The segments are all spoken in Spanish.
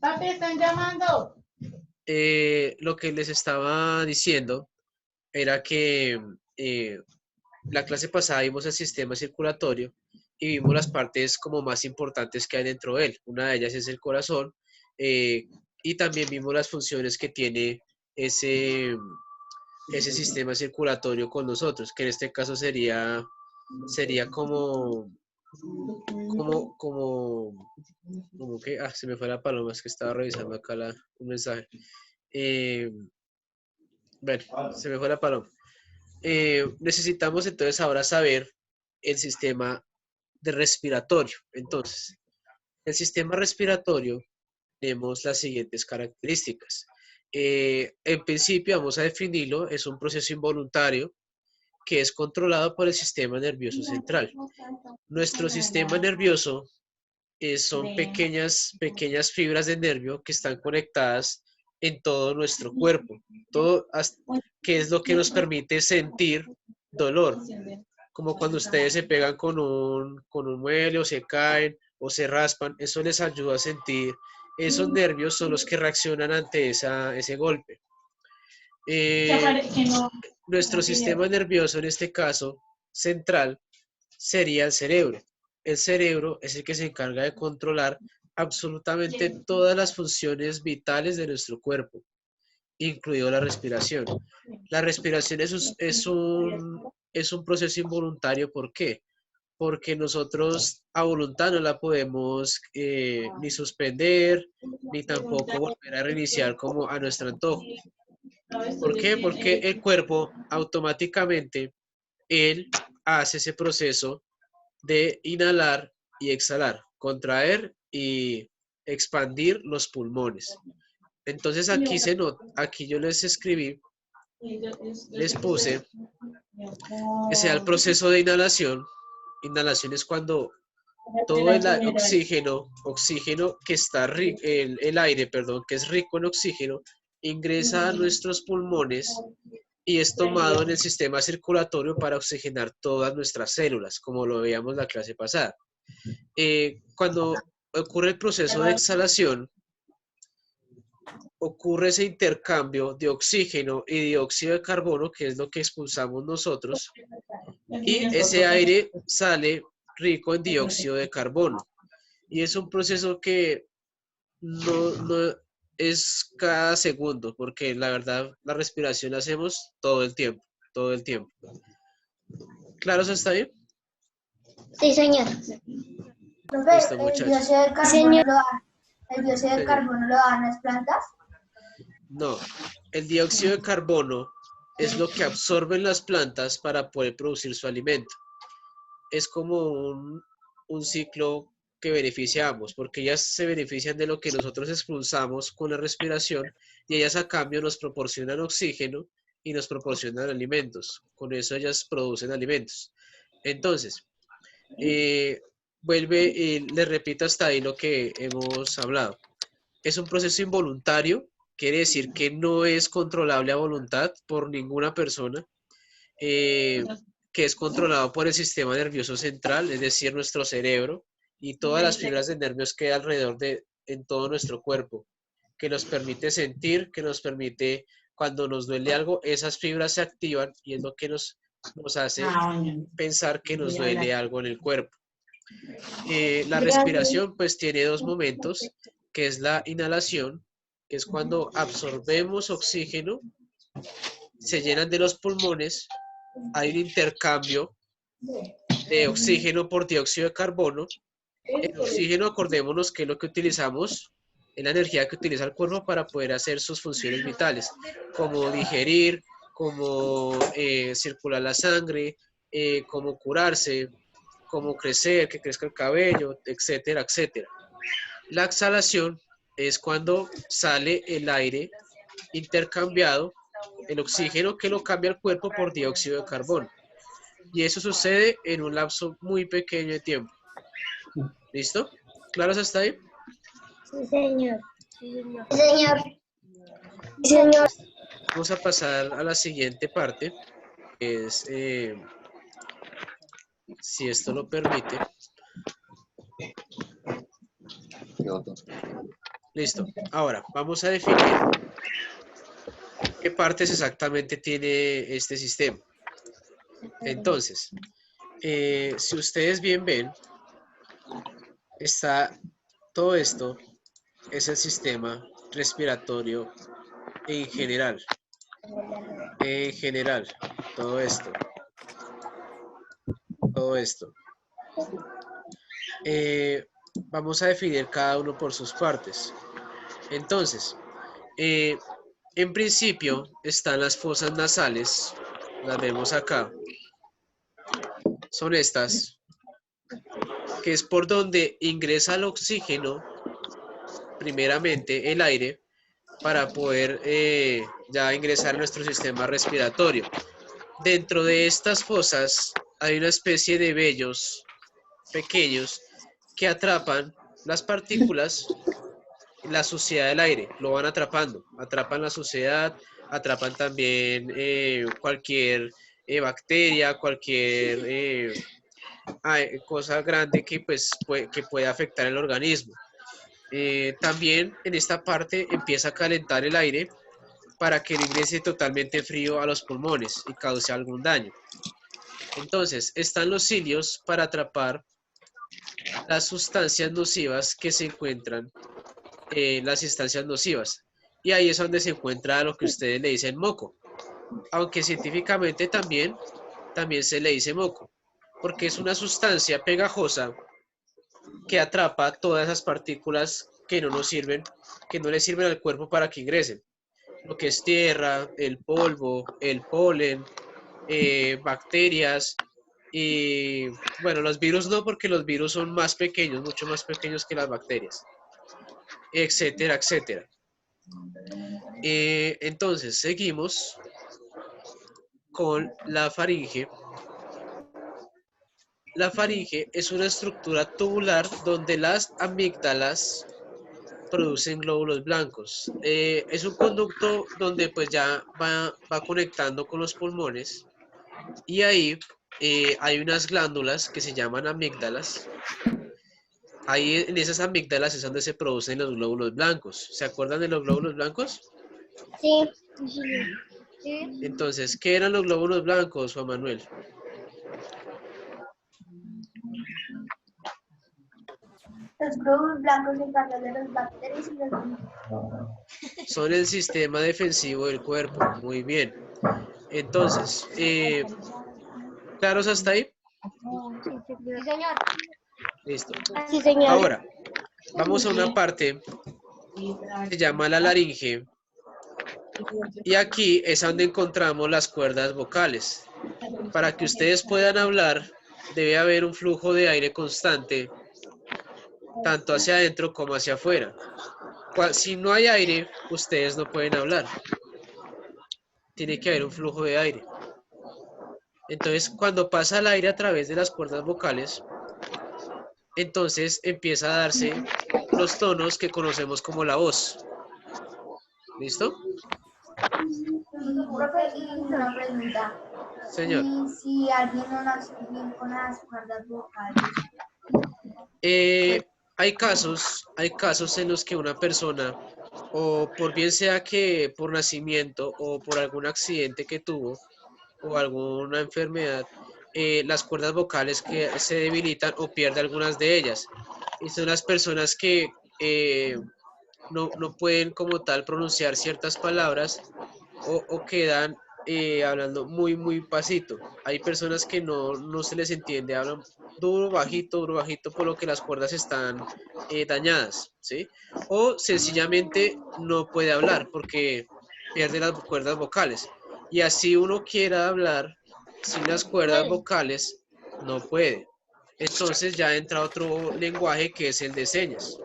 Papi, están llamando. Lo que les estaba diciendo era que la clase pasada vimos el sistema circulatorio y vimos las partes como más importantes que hay dentro de él. Una de ellas es el corazón eh, y también vimos las funciones que tiene ese sistema circulatorio con nosotros, que en este caso sería como, como, como que, se me fue la paloma, es que estaba revisando acá un mensaje. Eh, bueno, se me fue la paloma. Necesitamos entonces ahora saber el sistema de respiratorio. Entonces, el sistema respiratorio tenemos las siguientes características. En principio vamos a definirlo, es un proceso involuntario que es controlado por el sistema nervioso central. Nuestro sistema nervioso son pequeñas fibras de nervio que están conectadas en todo nuestro cuerpo, todo, que es lo que nos permite sentir dolor, como cuando ustedes se pegan con un mueble o se caen o se raspan, eso les ayuda a sentir, esos nervios son los que reaccionan ante ese golpe. Nuestro sistema nervioso, en este caso, central, sería el cerebro. El cerebro es el que se encarga de controlar absolutamente todas las funciones vitales de nuestro cuerpo, incluido la respiración. La respiración es un proceso involuntario. ¿Por qué? Porque nosotros a voluntad no la podemos ni suspender, ni tampoco volver a reiniciar como a nuestro antojo. ¿Por qué? Porque el cuerpo automáticamente, él hace ese proceso de inhalar y exhalar, contraer y expandir los pulmones. Entonces aquí aquí yo les escribí, les puse que sea el proceso de inhalación. Inhalación es cuando todo el oxígeno que está el aire, perdón, que es rico en oxígeno, ingresa a nuestros pulmones y es tomado en el sistema circulatorio para oxigenar todas nuestras células, como lo veíamos la clase pasada. Cuando ocurre el proceso de exhalación, ocurre ese intercambio de oxígeno y dióxido de carbono, que es lo que expulsamos nosotros, y ese aire sale rico en dióxido de carbono. Y es un proceso que no es cada segundo, porque la verdad la respiración la hacemos todo el tiempo, todo el tiempo. ¿Claro eso está bien? Sí, señor. Listo, muchachos. ¿El dióxido de carbono lo dan las plantas? No, el dióxido de carbono es lo que absorben las plantas para poder producir su alimento. Es como un ciclo que beneficia a ambos, porque ellas se benefician de lo que nosotros expulsamos con la respiración y ellas a cambio nos proporcionan oxígeno y nos proporcionan alimentos. Con eso ellas producen alimentos. Entonces, vuelve y le repito hasta ahí lo que hemos hablado. Es un proceso involuntario, quiere decir que no es controlable a voluntad por ninguna persona, eh, que es controlado por el sistema nervioso central, es decir, nuestro cerebro y todas las fibras de nervios que hay alrededor en todo nuestro cuerpo, que nos permite sentir, que nos permite, cuando nos duele algo, esas fibras se activan y es lo que nos hace pensar que nos duele algo en el cuerpo. La respiración pues tiene dos momentos, que es la inhalación, que es cuando absorbemos oxígeno, se llenan de los pulmones, hay un intercambio de oxígeno por dióxido de carbono. El oxígeno, acordémonos que es lo que utilizamos, es la energía que utiliza el cuerpo para poder hacer sus funciones vitales, como digerir, como circular la sangre, como curarse, como crecer, que crezca el cabello, etcétera, etcétera. La exhalación es cuando sale el aire intercambiado, el oxígeno que lo cambia el cuerpo por dióxido de carbono. Y eso sucede en un lapso muy pequeño de tiempo. ¿Listo? ¿Claros hasta ahí? Sí, señor. Sí, señor. Sí, señor. Vamos a pasar a la siguiente parte, que es, si esto lo permite. Listo. Ahora, vamos a definir qué partes exactamente tiene este sistema. Entonces, si ustedes bien ven, está todo esto es el sistema respiratorio en general. En general, todo esto, todo esto. Vamos a definir cada uno por sus partes. Entonces, en principio están las fosas nasales, las vemos acá. Son estas, que es por donde ingresa el oxígeno, primeramente el aire, para poder ya ingresar a nuestro sistema respiratorio. Dentro de estas fosas hay una especie de vellos pequeños que atrapan las partículas, la suciedad del aire, lo van atrapando, atrapan la suciedad, atrapan también cualquier bacteria, cualquier cosa grande que, pues, que puede afectar el organismo. También en esta parte empieza a calentar el aire para que no ingrese totalmente frío a los pulmones y cause algún daño. Entonces, están los cilios para atrapar las sustancias nocivas que se encuentran en las instancias nocivas. Y ahí es donde se encuentra lo que ustedes le dicen moco. Aunque científicamente también se le dice moco, porque es una sustancia pegajosa que atrapa todas esas partículas que no nos sirven, que no le sirven al cuerpo para que ingresen. Lo que es tierra, el polvo, el polen, bacterias y bueno, los virus no, porque los virus son más pequeños, mucho más pequeños que las bacterias, etcétera, etcétera. Entonces, seguimos con la faringe. La faringe es una estructura tubular donde las amígdalas producen glóbulos blancos. Es un conducto donde pues ya va conectando con los pulmones y ahí hay unas glándulas que se llaman amígdalas. Ahí en esas amígdalas es donde se producen los glóbulos blancos. ¿Se acuerdan de los glóbulos blancos? Sí. Entonces, ¿qué eran los glóbulos blancos, Juan Manuel? Los glóbulos blancos se encargan de las bacterias y los virus. Son el sistema defensivo del cuerpo. Muy bien. Entonces, ¿claros hasta ahí? Sí, señor. Listo. Sí, señor. Ahora, vamos a una parte que se llama la laringe. Y aquí es donde encontramos las cuerdas vocales. Para que ustedes puedan hablar, debe haber un flujo de aire constante, tanto hacia adentro como hacia afuera. Si no hay aire, ustedes no pueden hablar. Tiene que haber un flujo de aire. Entonces, cuando pasa el aire a través de las cuerdas vocales, entonces empieza a darse los tonos que conocemos como la voz. ¿Listo? Profe, y una pregunta. Señor. ¿Y si alguien no nació bien con las cuerdas vocales? Hay casos en los que una persona, o por bien sea que por nacimiento o por algún accidente que tuvo o alguna enfermedad, las cuerdas vocales que se debilitan o pierde algunas de ellas. Y son las personas que no pueden como tal pronunciar ciertas palabras o quedan hablando muy pasito. Hay personas que no se les entiende, hablan duro, bajito, por lo que las cuerdas están dañadas, ¿sí? O sencillamente no puede hablar porque pierde las cuerdas vocales. Y así uno quiera hablar sin las cuerdas vocales, no puede. Entonces ya entra otro lenguaje que es el de señas.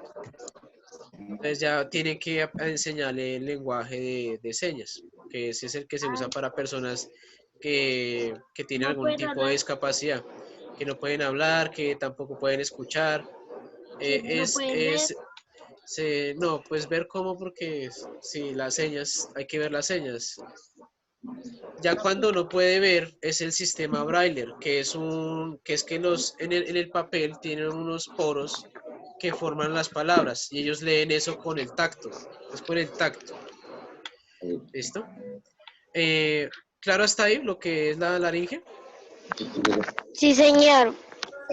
Entonces ya tiene que enseñarle el lenguaje de señas, que ese es el que se usa para personas que tienen algún tipo de discapacidad, que no pueden hablar, que tampoco pueden escuchar. No, pues ver cómo, porque sí, las señas, hay que ver las señas. Ya cuando no puede ver es el sistema Braille, que es que en el papel tienen unos poros que forman las palabras y ellos leen eso con el tacto. Es con el tacto. ¿Listo? ¿Claro hasta ahí lo que es la laringe? Sí, señor.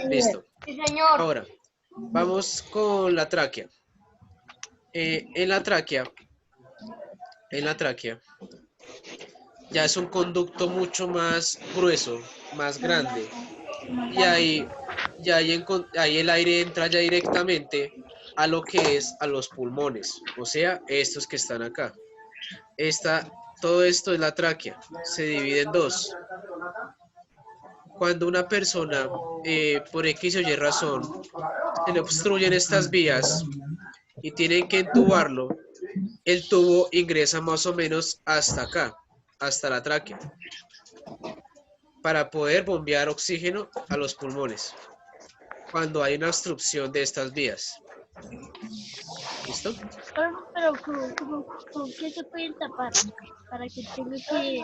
Listo. Sí, señor. Ahora, vamos con la tráquea. En la tráquea, ya es un conducto mucho más grueso, más grande. Y ahí el aire entra ya directamente a lo que es a los pulmones, o sea, estos que están acá. Todo esto es la tráquea, se divide en dos. Cuando una persona, por X o Y razón, se le obstruyen estas vías y tienen que entubarlo, el tubo ingresa más o menos hasta acá, hasta la tráquea, para poder bombear oxígeno a los pulmones, cuando hay una obstrucción de estas vías. ¿Listo? Pero ¿con qué se pueden tapar? Para que tenga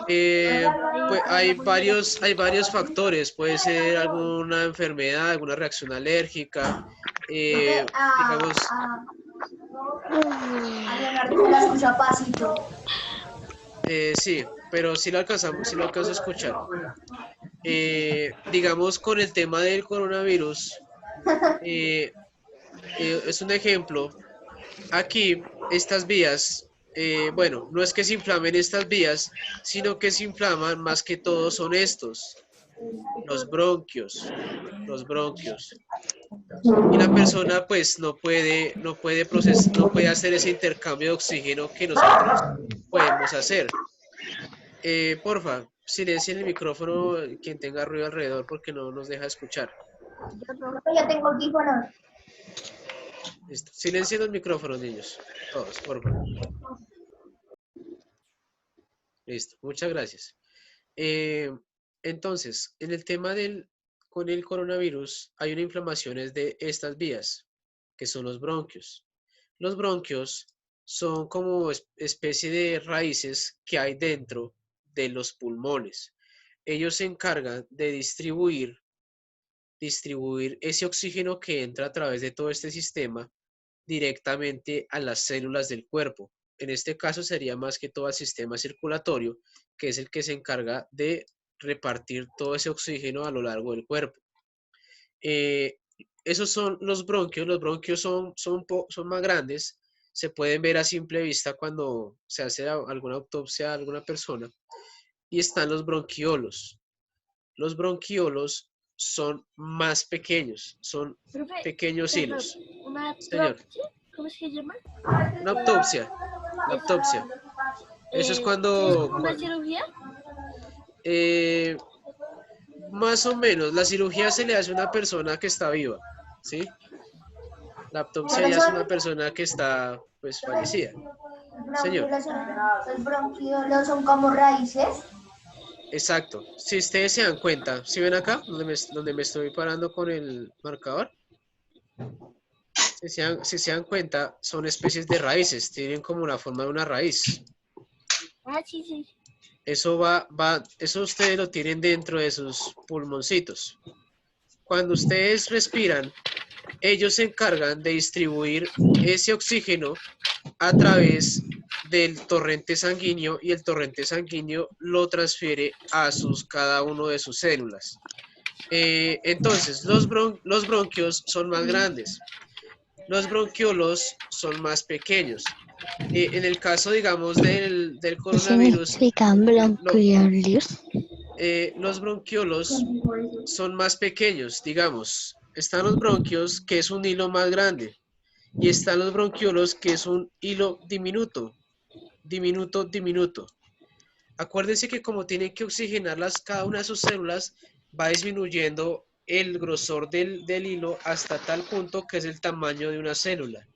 que... Pues hay varios factores, puede ser alguna enfermedad, alguna reacción alérgica, digamos, A Leonardo se la escucha pasito. sí, pero sí lo alcanzo a escuchar. Digamos, con el tema del coronavirus, es un ejemplo. Aquí, estas vías, bueno, no es que se inflamen estas vías, sino que se inflaman más que todo son estos, los bronquios, los bronquios. Y la persona pues no puede hacer ese intercambio de oxígeno que nosotros podemos hacer. Porfa, silencien el micrófono quien tenga ruido alrededor porque no nos deja escuchar. Yo tengo audífonos. Listo. Silencien los micrófonos, niños. Todos, porfa. Listo, muchas gracias. Entonces, en el tema con el coronavirus hay una inflamación de estas vías, que son los bronquios. Los bronquios son como especie de raíces que hay dentro de los pulmones. Ellos se encargan de distribuir ese oxígeno que entra a través de todo este sistema directamente a las células del cuerpo. En este caso sería más que todo el sistema circulatorio, que es el que se encarga de repartir todo ese oxígeno a lo largo del cuerpo. Esos son los bronquios son más grandes, se pueden ver a simple vista cuando se hace alguna autopsia a alguna persona, y están los bronquiolos. Los bronquiolos son más pequeños, son Profe, pequeños perdón, hilos. ¿una Señor, autopsia? ¿Cómo se llama? una autopsia, la autopsia. Eso es ¿Es como una cuando cirugía? eh, más o menos, la cirugía se le hace a una persona que está viva, ¿sí? La autopsia ya es una persona que está, pues, fallecida. Señor, Los bronquiolos son como raíces. exacto. Si ustedes se dan cuenta, si ven acá, donde me estoy parando con el marcador, si se dan cuenta, son especies de raíces, tienen como la forma de una raíz. Ah, sí, sí. Eso ustedes lo tienen dentro de sus pulmoncitos. Cuando ustedes respiran, ellos se encargan de distribuir ese oxígeno a través del torrente sanguíneo y el torrente sanguíneo lo transfiere a cada uno de sus células. Entonces, los bronquios son más grandes, los bronquiolos son más pequeños. En el caso, digamos, del coronavirus, los bronquiolos son más pequeños, digamos. Están los bronquios, que es un hilo más grande, y están los bronquiolos, que es un hilo diminuto, diminuto, diminuto. Acuérdense que como tienen que oxigenarlas cada una de sus células, va disminuyendo el grosor del hilo hasta tal punto que es el tamaño de una célula.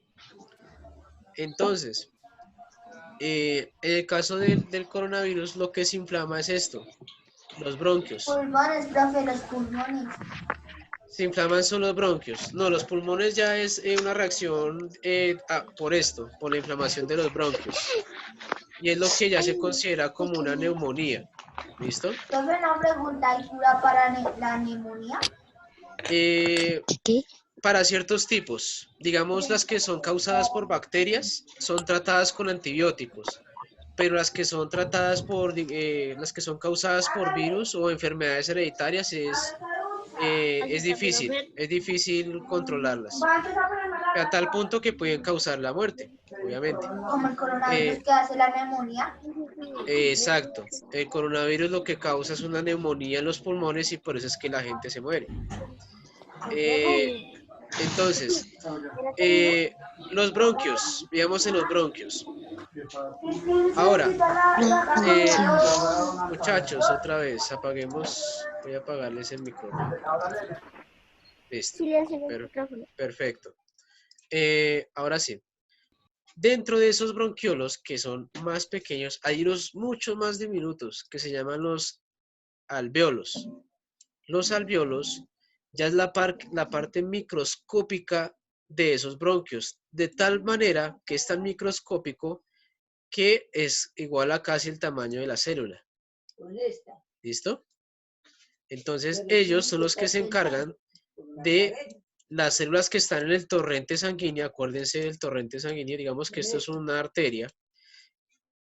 Entonces, en el caso del coronavirus, lo que se inflama es esto, los bronquios. Pulmones, profe, los pulmones. Se inflaman son los bronquios. No, los pulmones ya es una reacción por la inflamación de los bronquios. Y es lo que ya se considera como una neumonía. ¿Listo? Profe, una pregunta, ¿hay cura para la neumonía? Eh, ¿Qué? para ciertos tipos. Digamos, las que son causadas por bacterias son tratadas con antibióticos, pero las que son tratadas por, las que son causadas por virus o enfermedades hereditarias es difícil controlarlas, a tal punto que pueden causar la muerte, obviamente. Como el coronavirus Eh, que hace la neumonía. exacto, el coronavirus lo que causa es una neumonía en los pulmones y por eso es que la gente se muere. Entonces, los bronquios, veamos en los bronquios. Ahora, muchachos, otra vez, apaguemos, voy a apagarles el micrófono. Listo, perfecto. Ahora sí, dentro de esos bronquiolos, que son más pequeños, hay unos mucho más diminutos, que se llaman los alvéolos. Los alvéolos ya es la parte microscópica de esos bronquios, de tal manera que es tan microscópico que es igual a casi el tamaño de la célula. ¿Listo? Entonces ellos son los que se encargan de las células que están en el torrente sanguíneo. Acuérdense del torrente sanguíneo, digamos que esto es una arteria.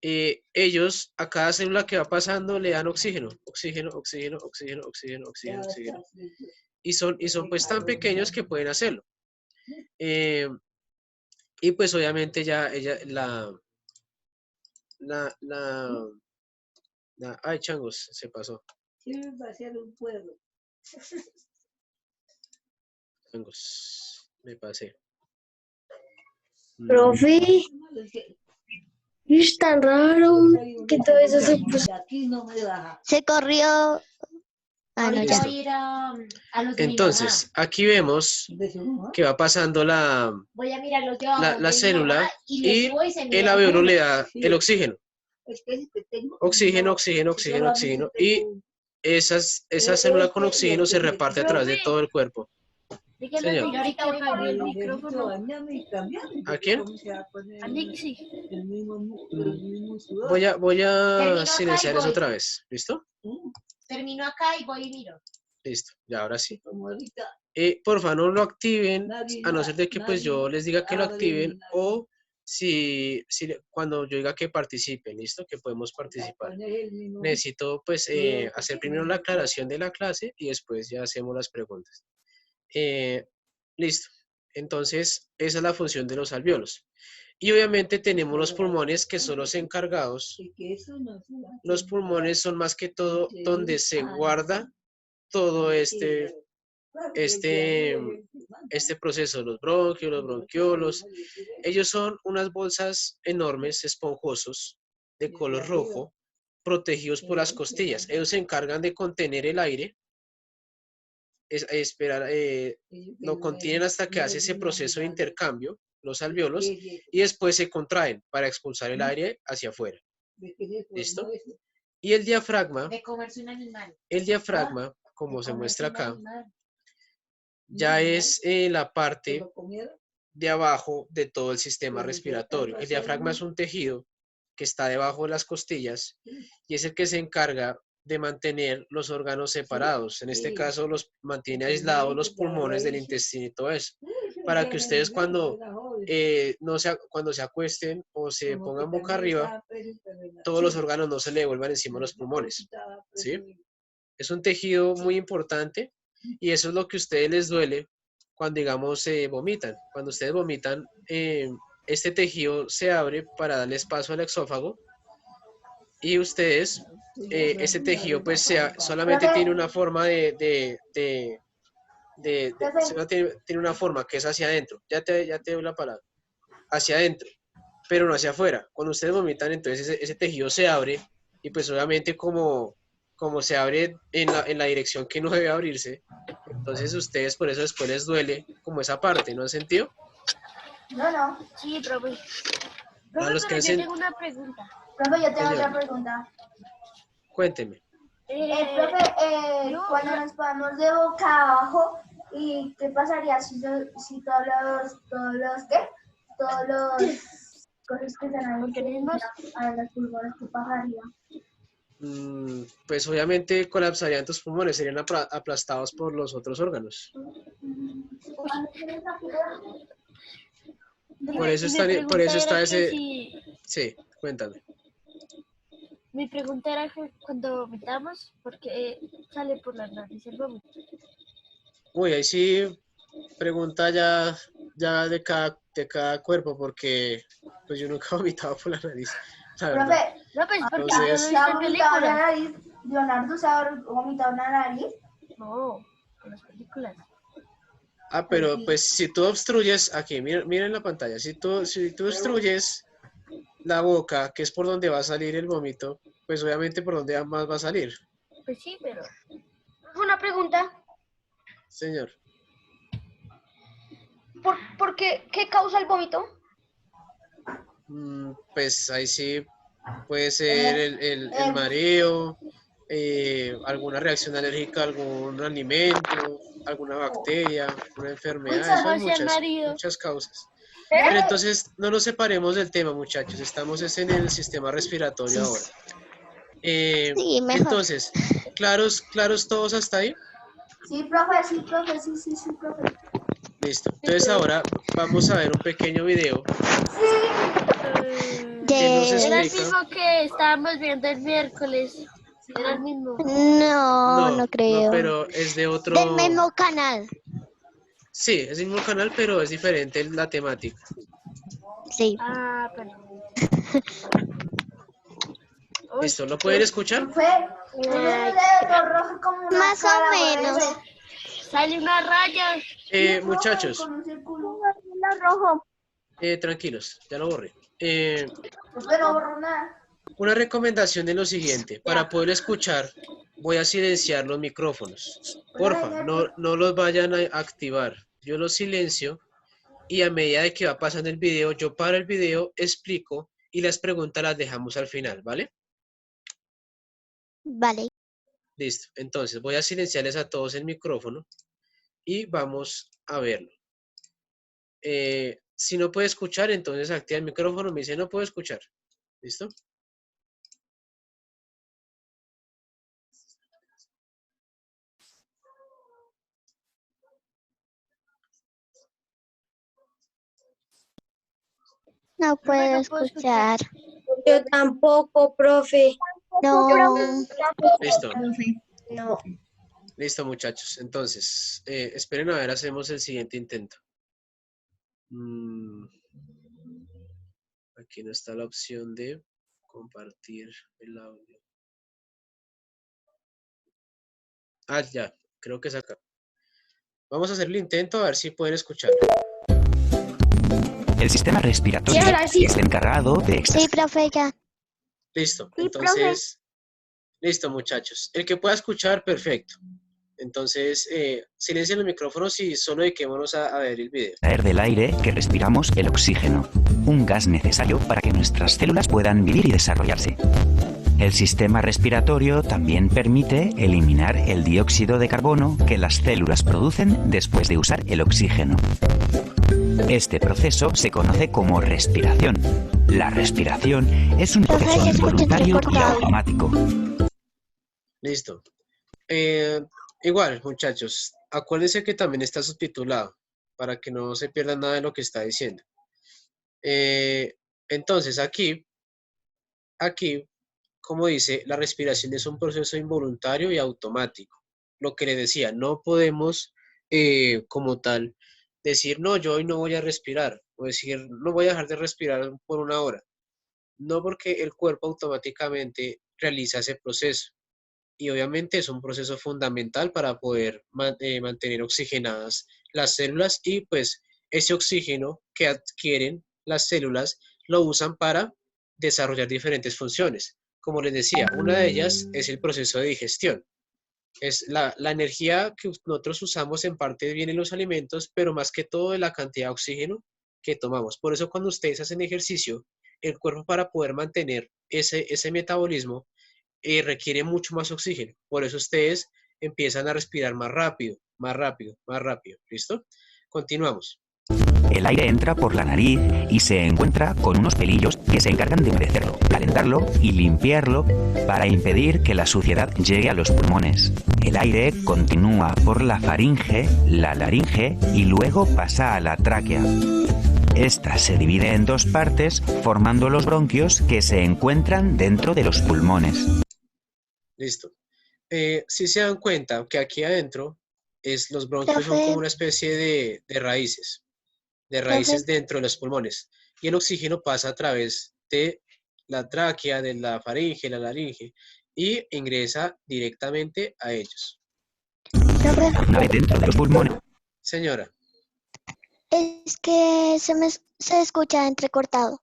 Ellos a cada célula que va pasando le dan oxígeno, oxígeno, oxígeno, oxígeno, oxígeno, oxígeno, oxígeno. Y son pues tan pequeños que pueden hacerlo. Y pues obviamente ya ay, changos, se pasó. Changos, me pasé. Profe, es tan raro que todo eso se puso. Se corrió. Ah, no, ya. Listo. Entonces, aquí vemos que va pasando la célula y el alvéolo le da el oxígeno. Oxígeno, oxígeno, oxígeno, oxígeno. Y esa célula con oxígeno se reparte a través de todo el cuerpo. Señor. Yo ahorita voy a apagar el micrófono. ¿A quién? A Nixie. Voy a silenciar eso otra vez. ¿Listo? Termino acá y voy y miro. Listo, ya ahora sí. Porfa, no lo activen, a no ser de que pues yo les diga que lo activen o cuando yo diga que participen, ¿listo? Que podemos participar. Necesito pues hacer primero la aclaración de la clase y después ya hacemos las preguntas. Listo. Entonces, esa es la función de los alvéolos. Y obviamente tenemos los pulmones que son los encargados. Los pulmones son más que todo donde se guarda todo este proceso, los bronquios, los bronquiolos. Ellos son unas bolsas enormes, esponjosos, de color rojo, protegidos por las costillas. Ellos se encargan de contener el aire, lo contienen hasta que hace ese proceso de intercambio, los alvéolos, y después se contraen para expulsar el aire hacia afuera. ¿Listo? Y el diafragma, De comerse un animal. el diafragma, como se muestra acá, ya es la parte de abajo de todo el sistema respiratorio. El diafragma es un tejido que está debajo de las costillas y es el que se encarga de mantener los órganos separados. En este caso los mantiene aislados los pulmones del intestino y todo eso. Para que ustedes cuando se acuesten o se pongan boca arriba, todos los órganos no se le devuelvan encima de los pulmones. ¿Sí? Es un tejido muy importante y eso es lo que a ustedes les duele cuando, digamos, vomitan. Cuando ustedes vomitan, este tejido se abre para darles paso al exófago y ustedes, ese tejido pues solamente tiene una forma solo tiene una forma que es hacia adentro. Ya te doy la palabra. Hacia adentro, pero no hacia afuera. Cuando ustedes vomitan, entonces ese tejido se abre y pues obviamente como se abre en la dirección que no debe abrirse, entonces ustedes por eso después les duele como esa parte, ¿no han sentido? No. Sí, profe. A los que Profe, pero yo tengo una pregunta. Profe, yo tengo Señor. otra pregunta. Cuénteme. Profe, cuando nos ponemos de boca abajo, ¿y qué pasaría si todos los cosas que están ahí a los pulmones, qué pasaría? Pues obviamente colapsarían tus pulmones, serían aplastados por los otros órganos. Por eso Mi está, por pregunta eso está era que ese... si... Sí, cuéntame. Mi pregunta era que cuando vomitamos, ¿por qué sale por la nariz el vómito? Uy, ahí sí, pregunta ya de cada cuerpo, porque pues yo nunca he vomitado por la nariz, la verdad. Profe, No, pues porque yo Entonces- lo he ¿se ha visto en vomitado la películas. nariz? ¿Leonardo se ha vomitado una nariz? No, en las películas. Ah, pero pues si tú obstruyes, aquí, mira en la pantalla, si tú obstruyes la boca, que es por donde va a salir el vómito, pues obviamente por donde más va a salir, Pues sí, pero... Una pregunta. señor. ¿Por qué causa el vómito? Pues ahí sí puede ser el mareo, alguna reacción alérgica a algún alimento, alguna bacteria, una enfermedad, eso hay Hacia el marido. muchas causas. Pero entonces no nos separemos del tema, muchachos, estamos en el sistema respiratorio ahora. Sí, mejor. Entonces, ¿claros todos hasta ahí? Sí, profe, sí, profe, sí, profe. Listo. Entonces ahora vamos a ver un pequeño video que nos Era el explica. mismo que estábamos viendo el miércoles. Era el mismo. No creo. No, pero es de otro. Del mismo canal. Sí, es el mismo canal, pero es diferente la temática. Sí. Ah, pero... Listo, ¿lo pueden escuchar? Profe, tiene un dedo rojo como una Más o cara, menos. parece. Sale una raya. Profe, Muchachos, con un círculo. rojo. tranquilos, ya lo borré. Profe, no borró nada. Una recomendación es lo siguiente, para poder escuchar, voy a silenciar los micrófonos. Porfa, no los vayan a activar. Yo los silencio y a medida de que va pasando el video, yo paro el video, explico y las preguntas las dejamos al final, ¿vale? Vale. Listo, entonces voy a silenciarles a todos el micrófono y vamos a verlo. Si no puede escuchar, entonces activa el micrófono, me dice no puedo escuchar. ¿Listo? No puedo escuchar. Yo tampoco, profe. No. Listo. No. Listo, muchachos. Entonces, esperen a ver, hacemos el siguiente intento. Aquí no está la opción de compartir el audio. Ah, ya, creo que es acá. Vamos a hacer el intento a ver si pueden escuchar. El sistema respiratorio Sí, ahora sí. es encargado de Sí, profe, ya. Listo, Sí, entonces, listo, muchachos. El que pueda escuchar, perfecto. Entonces, silencien los micrófonos y solo dediquémonos a ver el video. extraer del aire que respiramos el oxígeno, un gas necesario para que nuestras células puedan vivir y desarrollarse. El sistema respiratorio también permite eliminar el dióxido de carbono que las células producen después de usar el oxígeno. Este proceso se conoce como respiración. La respiración es un Profe, proceso se escucha involuntario y entrecortado. automático. Listo. Igual, muchachos, acuérdense que también está subtitulado para que no se pierdan nada de lo que está diciendo. Entonces, aquí, como dice, la respiración es un proceso involuntario y automático. Lo que les decía, no podemos, como tal, decir, no, yo hoy no voy a respirar, o decir, no voy a dejar de respirar por una hora. No, porque el cuerpo automáticamente realiza ese proceso. Y obviamente es un proceso fundamental para poder mantener oxigenadas las células y pues ese oxígeno que adquieren las células lo usan para desarrollar diferentes funciones. Como les decía, una de ellas es el proceso de digestión. Es la energía que nosotros usamos en parte viene en los alimentos, pero más que todo de la cantidad de oxígeno que tomamos. Por eso cuando ustedes hacen ejercicio, el cuerpo para poder mantener ese metabolismo requiere mucho más oxígeno. Por eso ustedes empiezan a respirar más rápido, más rápido, más rápido. ¿Listo? Continuamos. El aire entra por la nariz y se encuentra con unos pelillos que se encargan de humedecerlo, calentarlo y limpiarlo para impedir que la suciedad llegue a los pulmones. El aire continúa por la faringe, la laringe y luego pasa a la tráquea. Esta se divide en dos partes formando los bronquios que se encuentran dentro de los pulmones. Listo. Si se dan cuenta que aquí adentro los bronquios son como una especie de raíces. Dentro de los pulmones, y el oxígeno pasa a través de la tráquea, de la faringe, la laringe, y ingresa directamente a ellos. Una vez dentro de los pulmones. Señora, Es que se escucha entrecortado.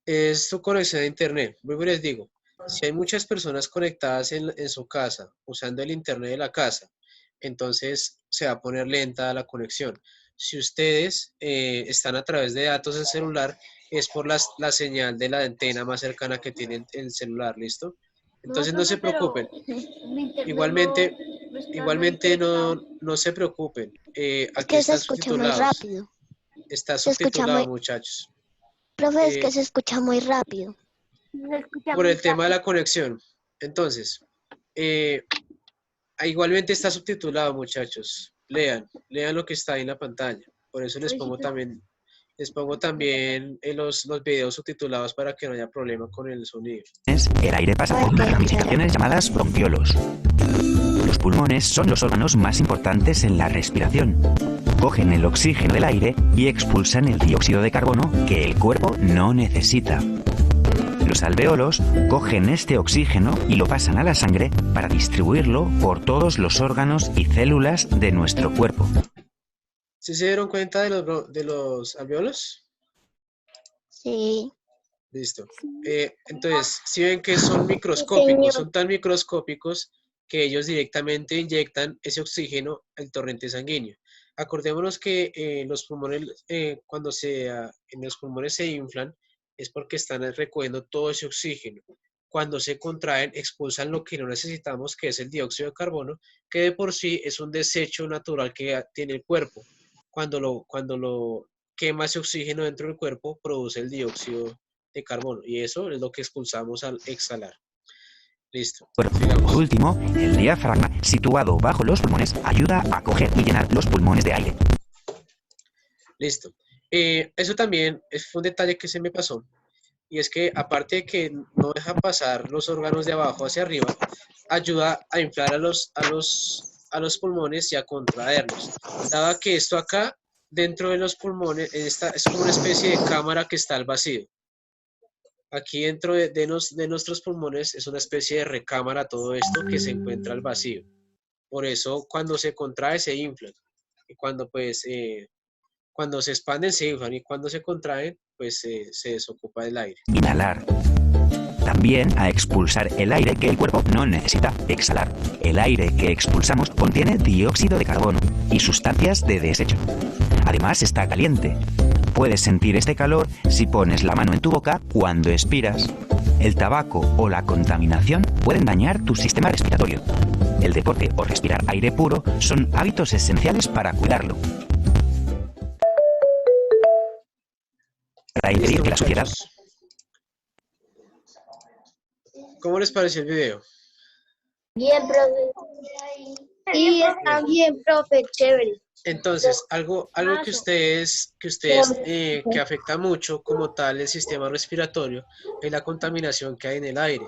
es su conexión a internet. Luego les digo, si hay muchas personas conectadas en su casa, usando el internet de la casa, entonces se va a poner lenta la conexión. Si ustedes están a través de datos del celular, es por la señal de la antena más cercana que tienen el celular, ¿listo? Entonces no se preocupen. Igualmente no se preocupen. Es Aquí que se están escucha muy subtitulados. rápido. Está Se escucha subtitulado, muy- muchachos. Profe, es Eh, que se escucha muy rápido. Se escucha Por muy el tema de rápido. la conexión. Entonces, igualmente está subtitulado, muchachos. Lean lo que está ahí en la pantalla. Por eso les pongo también los videos subtitulados para que no haya problema con el sonido. El aire pasa por unas ramificaciones llamadas bronquiolos. Los pulmones son los órganos más importantes en la respiración. Cogen el oxígeno del aire y expulsan el dióxido de carbono que el cuerpo no necesita. Los alvéolos cogen este oxígeno y lo pasan a la sangre para distribuirlo por todos los órganos y células de nuestro cuerpo. ¿Sí se dieron cuenta de los alvéolos? Sí. Listo. Entonces, si ven que son microscópicos, son tan microscópicos que ellos directamente inyectan ese oxígeno al torrente sanguíneo. Acordémonos que los pulmones, cuando en los pulmones se inflan, es porque están recogiendo todo ese oxígeno. Cuando se contraen, expulsan lo que no necesitamos, que es el dióxido de carbono, que de por sí es un desecho natural que tiene el cuerpo. Cuando lo quema ese oxígeno dentro del cuerpo, produce el dióxido de carbono, y eso es lo que expulsamos al exhalar. Listo. Por Sigamos. último, el diafragma, situado bajo los pulmones, ayuda a coger y llenar los pulmones de aire. Listo. Eso también fue un detalle que se me pasó, y es que aparte de que no deja pasar los órganos de abajo hacia arriba, ayuda a inflar a los pulmones y a contraerlos. Dado que esto acá, dentro de los pulmones, es como una especie de cámara que está al vacío. Aquí dentro de nuestros pulmones es una especie de recámara todo esto que se encuentra al vacío. Por eso cuando se contrae se inflan. Y cuando se expanden se inflan, y cuando se contraen pues se desocupa el aire. Inhalar. También a expulsar el aire que el cuerpo no necesita. Exhalar. El aire que expulsamos contiene dióxido de carbono y sustancias de desecho. Además está caliente. Puedes sentir este calor si pones la mano en tu boca cuando expiras. El tabaco o la contaminación pueden dañar tu sistema respiratorio. El deporte o respirar aire puro son hábitos esenciales para cuidarlo. Para impedir que la suciedad... ¿Cómo les pareció el video? Bien, profe. Sí, está bien, profe, chévere. Entonces, algo que afecta mucho como tal el sistema respiratorio es la contaminación que hay en el aire,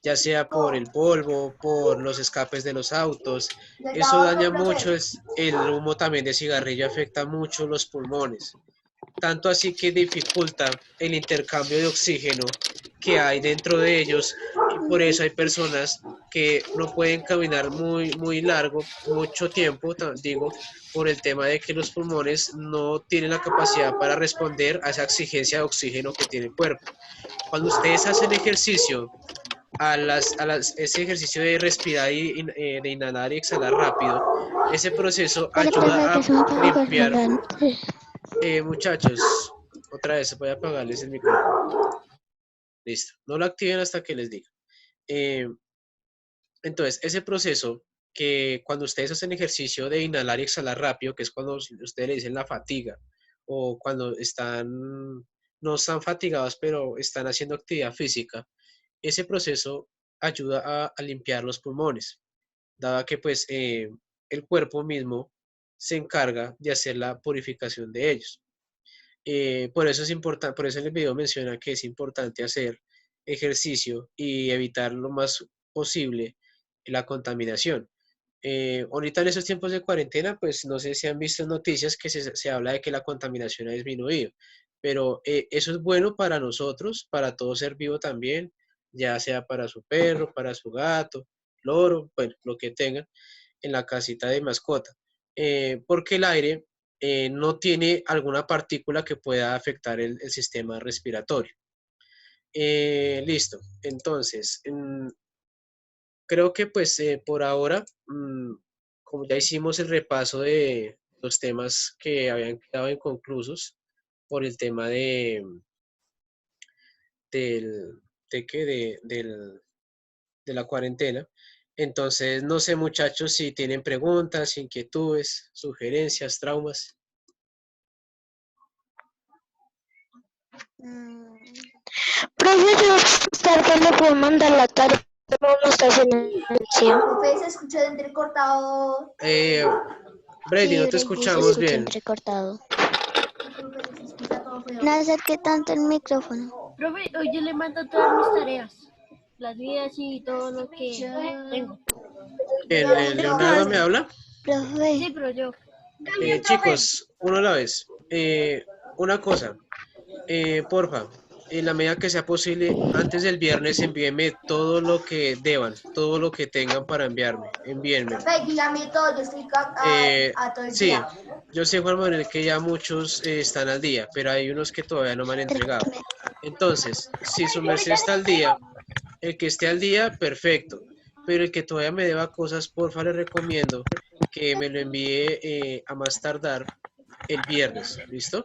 ya sea por el polvo, por los escapes de los autos. Eso daña mucho, el humo también de cigarrillo afecta mucho los pulmones, tanto así que dificulta el intercambio de oxígeno que hay dentro de ellos, y por eso hay personas que no pueden caminar muy largo, mucho tiempo, digo, por el tema de que los pulmones no tienen la capacidad para responder a esa exigencia de oxígeno que tiene el cuerpo. Cuando ustedes hacen ejercicio, ese ejercicio de respirar y de inhalar y exhalar rápido, ese proceso ayuda a limpiar. Muchachos, otra vez voy a apagarles el micrófono. Listo, no lo activen hasta que les diga. Entonces, ese proceso que cuando ustedes hacen ejercicio de inhalar y exhalar rápido, que es cuando ustedes le dicen la fatiga, o cuando no están fatigados, pero están haciendo actividad física, ese proceso ayuda a limpiar los pulmones, dado que pues el cuerpo mismo se encarga de hacer la purificación de ellos. Por eso es importante, por eso en el video menciona que es importante hacer ejercicio y evitar lo más posible la contaminación. Ahorita en esos tiempos de cuarentena, pues no sé si han visto noticias que se habla de que la contaminación ha disminuido, pero eso es bueno para nosotros, para todo ser vivo también, ya sea para su perro, para su gato, loro, bueno, lo que tengan en la casita de mascota, porque el aire no tiene alguna partícula que pueda afectar el sistema respiratorio. Listo, entonces, creo que pues por ahora, como ya hicimos el repaso de los temas que habían quedado inconclusos por el tema del, de, qué, de la cuarentena, entonces no sé muchachos si tienen preguntas, inquietudes, sugerencias, traumas. Profe, yo más tarde le puedo mandar la tarea. No estás en el Profe, se escucha de entrecortado. Brady, no te Sí, se escuchamos escucha bien. entrecortado. Profe, se escucha todo feo. No acerque tanto el micrófono. Profe, hoy yo le mando todas mis tareas, las guías y todo lo que tengo. ¿Leonardo me habla? Profe, Sí, pero yo. Chicos, uno a la vez. Una cosa, porfa, en la medida que sea posible, antes del viernes envíenme todo lo que deban, todo lo que tengan para enviarme. Envíenme. Profe, dígame todo, yo estoy a todo el Sí, día. yo sé, Juan Manuel, que ya muchos están al día, pero hay unos que todavía no me han entregado. Entonces, si su merced está al día, el que esté al día, perfecto. Pero el que todavía me deba cosas, porfa, le recomiendo que me lo envíe a más tardar el viernes. ¿Listo?